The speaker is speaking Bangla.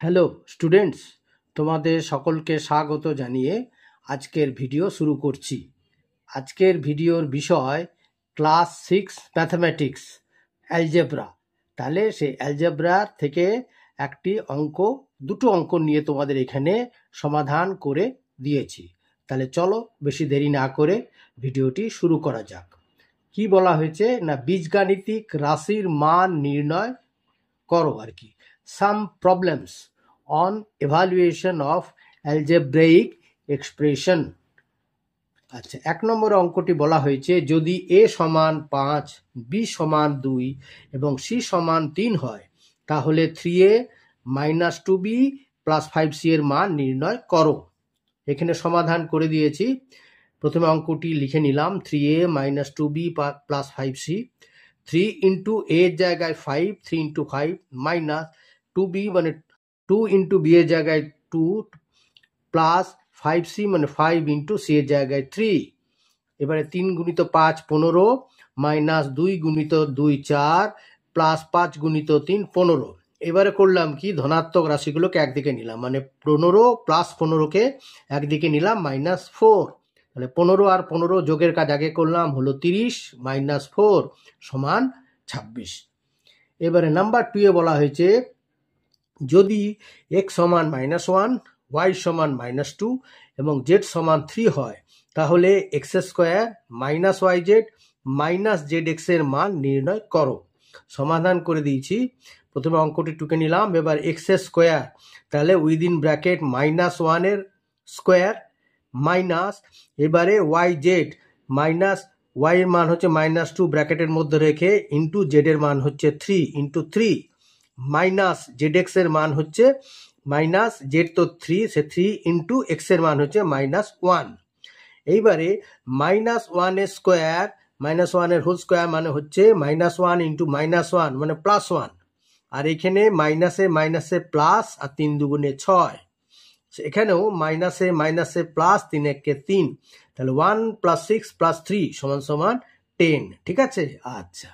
হ্যালো স্টুডেন্টস, তোমাদের সকলকে স্বাগত জানিয়ে আজকের ভিডিও শুরু করছি। আজকের ভিডিওর বিষয় ক্লাস 6 ম্যাথমেটিক্স অ্যালজেব্রা। তাহলে সেই অ্যালজেব্রার থেকে দুটো অঙ্ক নিয়ে তোমাদের এখানে সমাধান করে দিয়েছি। তাহলে চলো বেশি দেরি না করে ভিডিওটি শুরু করা যাক। কি বলা হয়েছে না, বীজগাণিতিক রাশির মান নির্ণয় করো আর কি। Some problems on evaluation of algebraic expression. আচ্ছা, 1 নম্বর অঙ্কটি বলা হয়েছে যদি a সমান 5, b সমান 2 এবং c সমান 3 হয় তাহলে 3a minus 2b plus 5c এর মান নির্ণয় করো। এখানে সমাধান করে দিয়েছি। প্রথমে অঙ্কটি লিখে নিলাম 3a minus 2b plus 5c। 3 into a এর জায়গায় 5, 3 ইন্টু 5 মাইনাস 2b মানে 2 ইন্টু b এর জায়গায় 2 প্লাস 5c মানে 5 ইন্টু c এর জায়গায় 3। এবারে 3 গুণিত 5 15 মাইনাস 2 গুণিত 2 4 প্লাস 5 গুণিত 3 15। এবারে করলাম কি, ধনাত্মক রাশিগুলোকে একদিকে নিলাম, মানে 15 প্লাস 15কে একদিকে নিলাম মাইনাস 4। তাহলে 15 আর 15 যোগের কাজ আগে করলাম, হলো 30 মাইনাস 4 সমান 26। এবারে নাম্বার 2 এ বলা হয়েছে যদি x সমান -1, y সমান -2 এবং z সমান 3 হয় তাহলে x square minus yz minus zx এর মান নির্ণয় করো। সমাধান করে দিয়েছি। প্রথমে অঙ্কটি টুকে নিলাম। এবার x স্কোয়ার, তাহলে উইদিন ব্র্যাকেট -1 এর স্কোয়ার মাইনাস এবারে yz মাইনাস y এর মান হচ্ছে -2 ব্র্যাকেটের মধ্যে রেখে ইন্টু z এর মান হচ্ছে 3 ইন্টু 3 মাইনাস zx এর মান হচ্ছে মাইনাস z তো 3, সে 3 ইন্টু x এর মান হচ্ছে -1। এইবারে -1 এর স্কোয়ার, -1 এর হোল স্কোয়ার মানে হচ্ছে -1 ইন্টু -1 মানে +1। আর এখানে মাইনাসে প্লাস আর 3 দুগুণে 6। এখানেও মাইনাসে প্লাস 3 একে 3। তাহলে 1 + 6 + 3 = 10। ঠিক আছে। আচ্ছা,